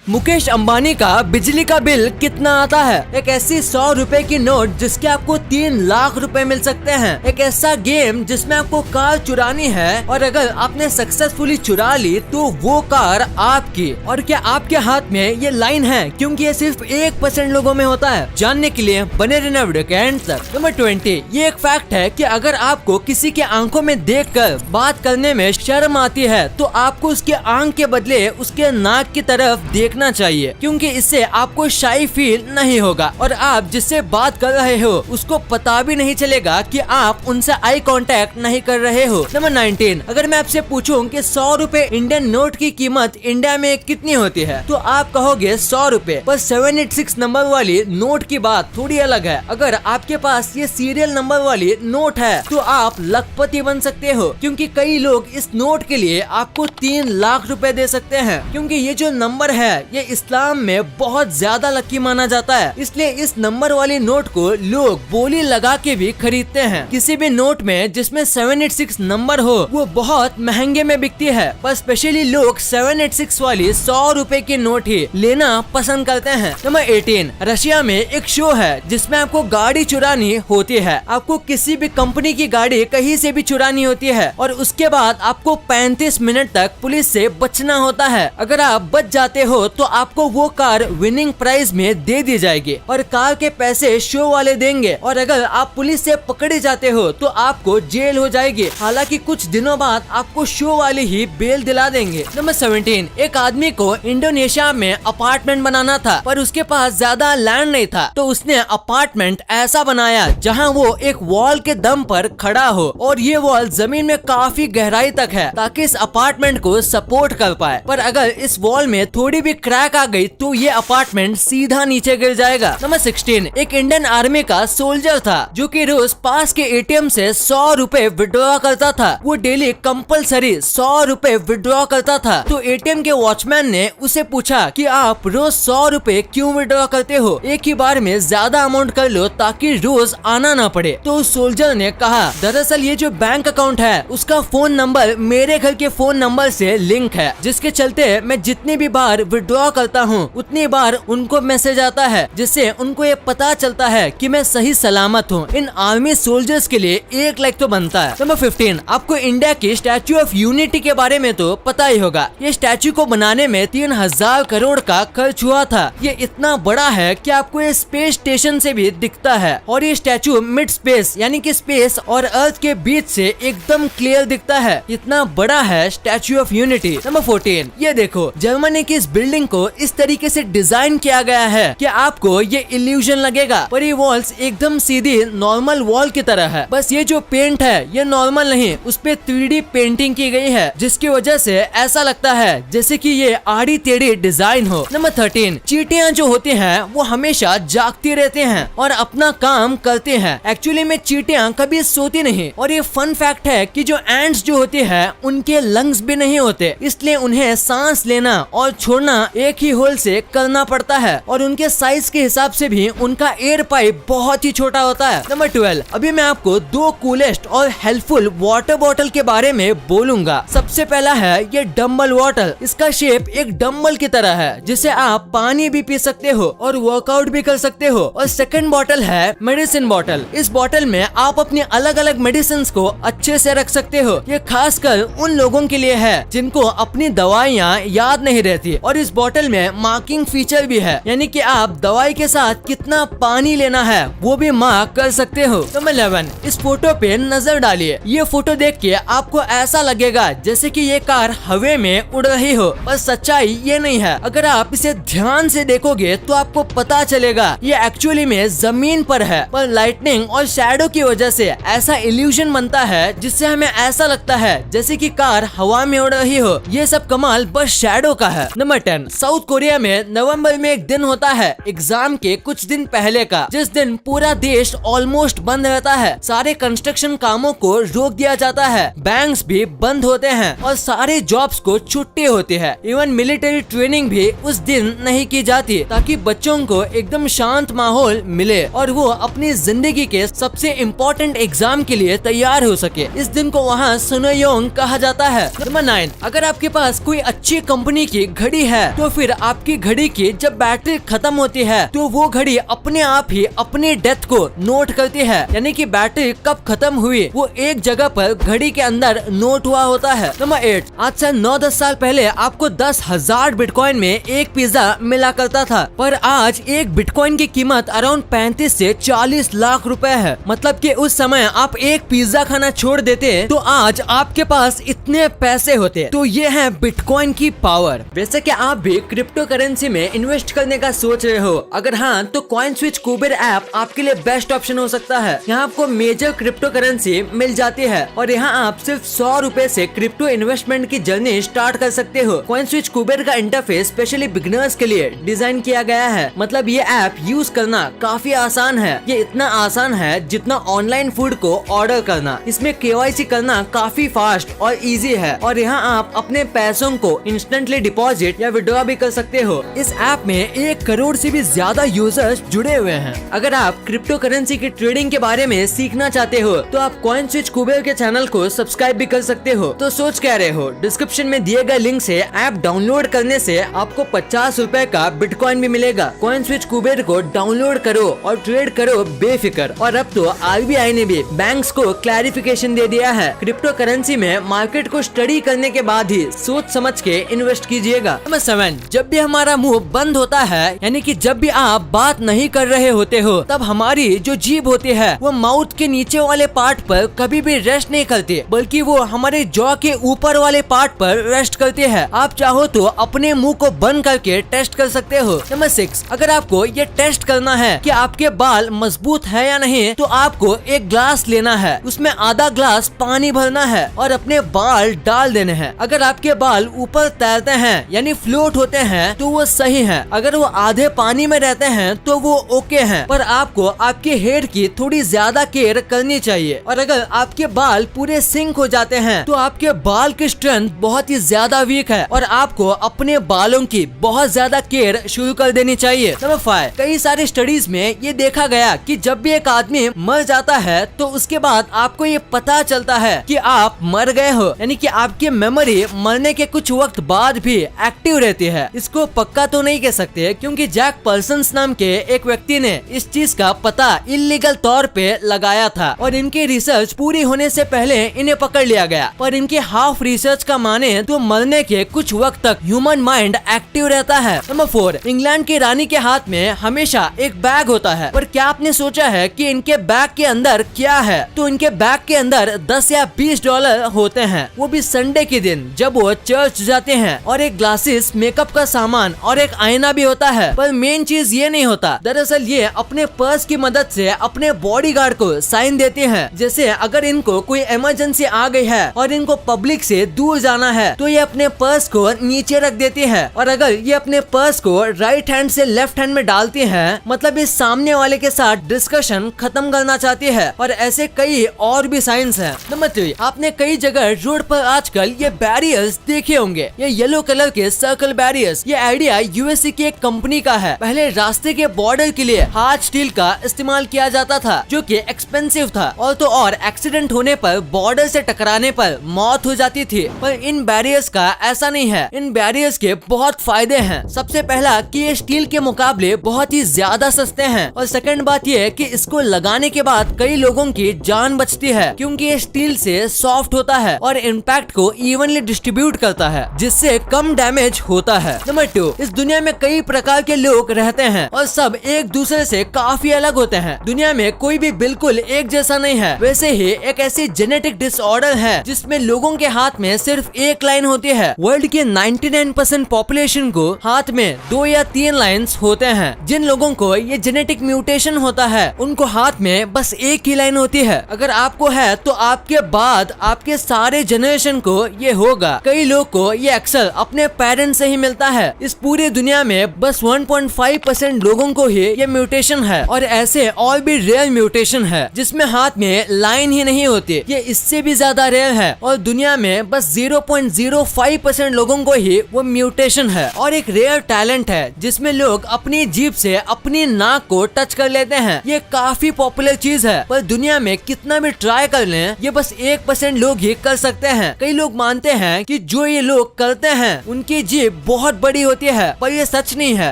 मुकेश अंबानी का बिजली का बिल कितना आता है? एक ऐसी 100 रुपए की नोट जिसके आपको 3 लाख रुपए मिल सकते हैं। एक ऐसा गेम जिसमें आपको कार चुरानी है और अगर आपने सक्सेसफुली चुरा ली तो वो कार आपकी। और क्या आपके हाथ में ये लाइन है? क्योंकि ये सिर्फ 1% लोगों में होता है। जानने के लिए बने रहना वीडियो के एंड तक। नंबर 20, ये एक फैक्ट है कि अगर आपको किसी के आंखों में देखकर बात करने में शर्म आती है तो आपको उसके आंख के बदले उसके नाक की तरफ देखना चाहिए, क्योंकि इससे आपको शाई फील नहीं होगा और आप जिससे बात कर रहे हो उसको पता भी नहीं चलेगा कि आप उनसे आई कांटेक्ट नहीं कर रहे हो। नंबर 19, अगर मैं आपसे पूछूं कि 100 रुपए इंडियन नोट की कीमत इंडिया में कितनी होती है तो आप कहोगे 100 रुपए, पर 786 नंबर वाली नोट की बात थोड़ी अलग है। अगर आपके पास ये सीरियल नंबर वाली नोट है तो आप लखपति बन सकते हो, क्योंकि कई लोग इस नोट के लिए आपको 3 लाख रुपए दे सकते हैं। क्योंकि ये जो नंबर है ये इस्लाम में बहुत ज्यादा लकी माना जाता है, इसलिए इस नंबर वाली नोट को लोग बोली लगा के भी खरीदते हैं। किसी भी नोट में जिसमें 786 नंबर हो वो बहुत महंगे में बिकती है, पर स्पेशली लोग 786 वाली 100 रुपए की नोट ही लेना पसंद करते हैं। नंबर 18, रशिया में एक शो है जिसमें आपको गाड़ी चुरानी होती है। आपको किसी भी कंपनी की गाड़ी कहीं से भी चुरानी होती है और उसके बाद आपको 35 मिनट तक पुलिस से बचना होता है। अगर आप बच जाते हो तो आपको वो कार विनिंग प्राइज में दे दी जाएगी और कार के पैसे शो वाले देंगे, और अगर आप पुलिस से पकड़े जाते हो तो आपको जेल हो जाएगी। हालांकि कुछ दिनों बाद आपको शो वाले ही बेल दिला देंगे। नंबर 17, एक आदमी को इंडोनेशिया में अपार्टमेंट बनाना था पर उसके पास ज्यादा लैंड नहीं था, तो उसने अपार्टमेंट ऐसा बनाया जहाँ वो एक वॉल के दम पर खड़ा हो और ये वॉल जमीन में काफी गहराई तक है ताकि इस अपार्टमेंट को सपोर्ट कर पाए। पर अगर इस वॉल में थोड़ी भी क्रैक आ गई तो ये अपार्टमेंट सीधा नीचे गिर जाएगा। नंबर 16, एक इंडियन आर्मी का सोल्जर था जो कि रोज पास के एटीएम से 100 रुपए विड्रॉ करता था। वो डेली कंपलसरी 100 रुपए विड्रॉ करता था। तो एटीएम के वॉचमैन ने उसे पूछा कि आप रोज 100 रुपए क्यों विड्रॉ करते हो? एक ही बार में ज्यादा अमाउंट कर लो ताकि रोज आना ना पड़े। तो उस सोल्जर ने कहा, दरअसल ये जो बैंक अकाउंट है उसका फोन नंबर मेरे घर के फोन नंबर से लिंक है, जिसके चलते मैं जितनी भी बार विड्रॉ करता हूँ उतनी बार उनको मैसेज आता है, जिससे उनको ये पता चलता है कि मैं सही सलामत हूँ। इन आर्मी सोल्जर्स के लिए 1 लाख तो बनता है। नंबर 15, आपको इंडिया की स्टैच्यू ऑफ यूनिटी के बारे में तो पता ही होगा। ये स्टैच्यू को बनाने में 3000 करोड़ का खर्च हुआ था। ये इतना बड़ा है कि आपको ये स्पेस स्टेशन से भी दिखता है और ये स्टैच्यू मिड स्पेस यानी कि स्पेस और अर्थ के बीच से एकदम क्लियर दिखता है। इतना बड़ा है स्टैच्यू ऑफ यूनिटी। नंबर 14, ये देखो, जर्मनी की इस बिल्डिंग को इस तरीके से डिजाइन किया गया है कि आपको ये इल्यूजन लगेगा पर ये वॉल्स एकदम सीधी नॉर्मल वॉल की तरह है। बस ये जो पेंट है ये नॉर्मल नहीं, उस पे 3D पेंटिंग की गई है, जिसकी वजह से ऐसा लगता है जैसे कि ये आड़ी टेढ़ी डिजाइन हो। नंबर 13, चींटियां जो होती हैं वो हमेशा जागती रहती हैं और अपना काम करती हैं। एक्चुअली में चींटियां कभी सोती नहीं। और ये फन फैक्ट है कि जो एंड्स जो होती है उनके लंग्स भी नहीं होते, इसलिए उन्हें सांस लेना और छोड़ना एक ही होल से करना पड़ता है और उनके साइज के हिसाब से भी उनका एयर पाइप बहुत ही छोटा होता है। नंबर 12, अभी मैं आपको 2 कूलेस्ट और हेल्पफुल वाटर बॉटल के बारे में बोलूंगा। सबसे पहला है ये डम्बल वाटर। इसका शेप एक डम्बल की तरह है जिसे आप पानी भी पी सकते हो और वर्कआउट भी कर सकते हो। और सेकंड बॉटल है मेडिसिन बॉटल। इस बॉटल में आप अपनी अलग अलग मेडिसिन को अच्छे से रख सकते हो। ये खासकर उन लोगों के लिए है जिनको अपनी दवाइयाँ याद नहीं रहती। और इस बॉटल में मार्किंग फीचर भी है, यानी कि आप दवाई के साथ कितना पानी लेना है वो भी मार्क कर सकते हो। नंबर 11, इस फोटो पे नजर डालिए। ये फोटो देख के आपको ऐसा लगेगा जैसे कि ये कार हवे में उड़ रही हो, पर सच्चाई ये नहीं है। अगर आप इसे ध्यान से देखोगे तो आपको पता चलेगा ये एक्चुअली में जमीन पर है, पर लाइटनिंग और शैडो की वजह से ऐसा इल्यूजन बनता है जिससे हमें ऐसा लगता है जैसे कि कार हवा में उड़ रही हो। ये सब कमाल बस शैडो का है। नंबर 10, साउथ कोरिया में नवंबर में एक दिन होता है एग्जाम के कुछ दिन पहले का, जिस दिन पूरा देश ऑलमोस्ट बंद रहता है। सारे कंस्ट्रक्शन कामों को रोक दिया जाता है, बैंक्स भी बंद होते हैं और सारे जॉब्स को छुट्टी होती है। इवन मिलिट्री ट्रेनिंग भी उस दिन नहीं की जाती ताकि बच्चों को एकदम शांत माहौल मिले और वो अपनी जिंदगी के सबसे इम्पोर्टेंट एग्जाम के लिए तैयार हो सके। इस दिन को वहाँ सुनोयोंग कहा जाता है। नंबर 9, अगर आपके पास कोई अच्छी कंपनी की घड़ी है तो फिर आपकी घड़ी की जब बैटरी खत्म होती है तो वो घड़ी अपने आप ही अपनी डेथ को नोट करती है, यानी कि बैटरी कब खत्म हुई वो एक जगह पर घड़ी के अंदर नोट हुआ होता है। नंबर 8, आज से 9-10 साल पहले आपको 10,000 बिटकॉइन में एक पिज्जा मिला करता था, पर आज एक बिटकॉइन की कीमत अराउंड 35 से 40 लाख रुपए है। मतलब कि उस समय आप एक पिज्जा खाना छोड़ देते तो आज आपके पास इतने पैसे होते। तो ये है बिटकॉइन की पावर। वैसे कि आप भी क्रिप्टो करेंसी में इन्वेस्ट करने का सोच रहे हो, अगर हाँ तो कॉइनस्विच कुबेर ऐप आपके लिए बेस्ट ऑप्शन हो सकता है। यहाँ आपको मेजर क्रिप्टो करेंसी मिल जाती है और यहाँ आप सिर्फ 100 रुपए से क्रिप्टो इन्वेस्टमेंट की जर्नी स्टार्ट कर सकते हो। कॉइनस्विच कुबेर का इंटरफेस स्पेशली बिगिनर्स के लिए डिजाइन किया गया है। मतलब ये ऐप यूज करना काफी आसान है। ये इतना आसान है जितना ऑनलाइन फूड को ऑर्डर करना। इसमें KYC करना काफी फास्ट और इजी है और यहाँ आप अपने पैसों को इंस्टेंटली डिपॉजिट या विड्रॉ भी कर सकते हो। इस ऐप में 1 करोड़ से भी ज्यादा यूजर्स जुड़े हुए हैं। अगर आप क्रिप्टो करेंसी की ट्रेडिंग के बारे में सीखना चाहते हो तो आप कॉइनस्विच कुबेर के चैनल को सब्सक्राइब भी कर सकते हो। तो सोच क्या रहे हो, डिस्क्रिप्शन में दिए गए लिंक से ऐप डाउनलोड करने से आपको 50 रुपए का बिटकॉइन भी मिलेगा। कॉइनस्विच कुबेर को डाउनलोड करो और ट्रेड करो बेफिक्र। और अब तो RBI ने भी बैंक्स को क्लैरिफिकेशन दे दिया है, क्रिप्टो करेंसी में मार्केट को स्टडी करने के बाद ही सोच समझ के इन्वेस्ट कीजिएगा। नंबर 7, जब भी हमारा मुंह बंद होता है, यानी कि जब भी आप बात नहीं कर रहे होते हो, तब हमारी जो जीभ होती है वो माउथ के नीचे वाले पार्ट पर कभी भी रेस्ट नहीं करती, बल्कि वो हमारे जॉ के ऊपर वाले पार्ट पर रेस्ट करती है। आप चाहो तो अपने मुंह को बंद करके टेस्ट कर सकते हो। नंबर 6, अगर आपको ये टेस्ट करना है कि आपके बाल मजबूत है या नहीं, तो आपको एक ग्लास लेना है, उसमें आधा ग्लास पानी भरना है और अपने बाल डाल देने हैं। अगर आपके बाल ऊपर तैरते हैं यानी फ्लोट होते हैं तो वो सही है, अगर वो आधे पानी में रहते हैं तो वो ओके हैं। पर आपको आपके हेयर की थोड़ी ज्यादा केयर करनी चाहिए। और अगर आपके बाल पूरे सिंक हो जाते हैं तो आपके बाल की स्ट्रेंथ बहुत ही ज्यादा वीक है और आपको अपने बालों की बहुत ज्यादा केयर शुरू कर देनी चाहिए। नंबर 5, कई सारी स्टडीज में ये देखा गया कि जब भी एक आदमी मर जाता है तो उसके बाद आपको ये पता चलता है कि आप मर गए हो, यानी कि आपकी मेमोरी मरने के कुछ वक्त बाद भी एक्टिव रहती है। इसको पक्का तो नहीं कह सकते क्योंकि जैक पर्सन्स नाम के एक व्यक्ति ने इस चीज का पता इलीगल तौर पे लगाया था और इनकी रिसर्च पूरी होने से पहले इन्हें पकड़ लिया गया। पर इनके हाफ रिसर्च का माने तो मरने के कुछ वक्त तक ह्यूमन माइंड एक्टिव रहता है। नंबर 4, इंग्लैंड की रानी के हाथ में हमेशा एक बैग होता है, पर क्या आपने सोचा है कि इनके बैग के अंदर क्या है? तो इनके बैग के अंदर 10 या 20 डॉलर होते हैं, वो भी संडे के दिन जब वो चर्च जाते हैं, और एक ग्लासेस, मेकअप का सामान और एक आईना भी होता है। पर मेन चीज ये नहीं होता, दरअसल ये अपने पर्स की मदद से अपने बॉडीगार्ड को साइन देते हैं। जैसे अगर इनको कोई इमरजेंसी आ गई है और इनको पब्लिक से दूर जाना है तो ये अपने पर्स को नीचे रख देती है, और अगर ये अपने पर्स को राइट हैंड से लेफ्ट हैंड में डालती है मतलब इस सामने वाले के साथ डिस्कशन खत्म करना चाहती है। और ऐसे कई और भी साइंस हैं। नंबर 3, आपने कई जगह रोड पर आजकल ये बैरियर्स देखे होंगे, ये येलो कलर के सर्कल बैरियर्स। ये आइडिया USA की एक कंपनी का है। पहले रास्ते के बॉर्डर के लिए हार्ड स्टील का इस्तेमाल किया जाता था जो कि एक्सपेंसिव था, और तो और एक्सीडेंट होने पर बॉर्डर से टकराने पर मौत हो जाती थी। पर इन बैरियर्स का ऐसा नहीं है, इन बैरियर्स के बहुत फायदे हैं। सबसे पहला कि ये स्टील के मुकाबले बहुत ही ज्यादा सस्ते हैं, और सेकंड बात ये है कि इसको लगाने के बाद कई लोगों की जान बचती है क्योंकि ये स्टील से सॉफ्ट होता है और इम्पैक्ट को इवनली डिस्ट्रीब्यूट करता है जिससे कम डैमेज होता है। नंबर 2, इस दुनिया में कई प्रकार के लोग रहते हैं और सब एक दूसरे से काफी अलग होते हैं। दुनिया में कोई भी बिल्कुल एक जैसा नहीं है। वैसे ही एक ऐसी जेनेटिक डिसऑर्डर है जिसमें लोगों के हाथ में सिर्फ एक लाइन होती है। वर्ल्ड के 99% पॉपुलेशन को हाथ में 2 या 3 लाइन्स होते हैं। जिन लोगों को ये जेनेटिक म्यूटेशन होता है उनको हाथ में बस एक ही लाइन होती है। अगर आपको है तो आपके बाद आपके सारे जनरेशन को ये होगा। कई लोग को ये अक्सर अपने पेरेंट्स से ही मिलता है। इस पूरी दुनिया में बस 1.5% लोगों को ही ये म्यूटेशन है, और ऐसे और भी रेयर म्यूटेशन है जिसमें हाथ में लाइन ही नहीं होती। ये इससे भी ज्यादा रेयर है और दुनिया में बस 0.05% लोगों को ही वो म्यूटेशन है। और एक रेयर टैलेंट है जिसमें लोग अपनी जीभ से अपनी नाक को टच कर लेते हैं। ये काफी पॉपुलर चीज है, पर दुनिया में कितना भी ट्राई कर लें ये बस 1% लोग ही कर सकते हैं। कई लोग मानते हैं कि जो ये लोग करते हैं उनकी जीभ बहुत बड़ी होती है, पर ये सच नहीं है।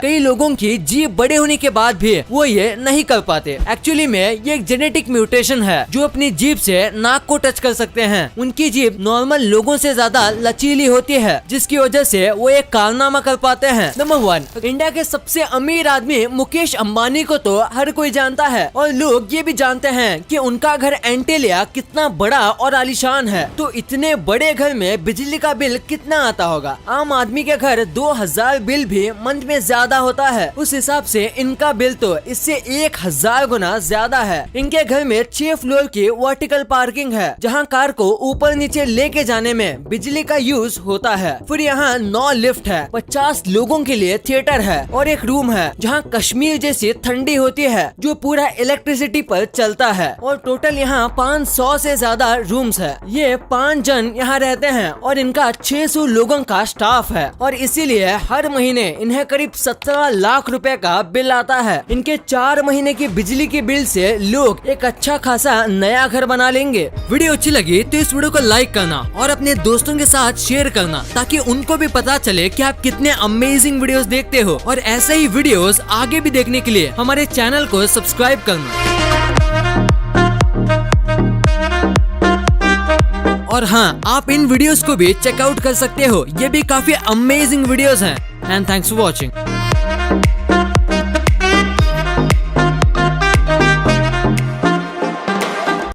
कई लोगों की जीभ बड़े होने के बाद भी वो ये नहीं कर पाते। एक्चुअली में ये एक जेनेटिक म्यूटेशन है जो अपनी जीभ से नाक को टच कर सकते हैं। उनकी जीभ नॉर्मल लोगों से ज्यादा लचीली होती है, जिसकी वजह से वो एक कारनामा कर पाते हैं। नंबर 1, इंडिया के सबसे अमीर आदमी मुकेश अंबानी को तो हर कोई जानता है और लोग ये भी जानते हैं कि उनका घर एंटीलिया कितना बड़ा और आलीशान है। तो इतने बड़े घर में बिजली का बिल कितना आता होगा? आम आदमी के घर 2000 बिल भी मंथ में ज्यादा होता है। उस हिसाब से इनका बिल तो इससे 1000 गुना ज्यादा है। इनके घर में 6 फ्लोर की वर्टिकल पार्किंग है, जहाँ कार को ऊपर नीचे लेके जाने में बिजली का यूज होता है। फिर यहाँ 9 लिफ्ट है, 50 लोगों के लिए थिएटर है और एक रूम है जहाँ कश्मीर जैसी ठंडी होती है जो पूरा इलेक्ट्रिसिटी पर चलता है। और टोटल यहाँ 500 से ज्यादा रूम्स है। ये 5 जन यहाँ रहते हैं और इनका 600 लोगों का स्टाफ है और इसीलिए हर महीने इन्हें करीब 17 लाख रुपए का बिल आता है। इनके 4 महीने की बिजली के बिल से लोग एक अच्छा खासा नया घर बना लेंगे। वीडियो अच्छी लगी तो इस वीडियो को लाइक करना और अपने दोस्तों के साथ शेयर करना, ताकि उनको भी पता चले कि आप कितने अमेजिंग वीडियोस देखते हो। और ऐसे ही वीडियोस आगे भी देखने के लिए हमारे चैनल को सब्सक्राइब करना। और हाँ, आप इन वीडियोस को भी चेकआउट कर सकते हो, ये भी काफी अमेजिंग वीडियोस हैं। And thanks for watching.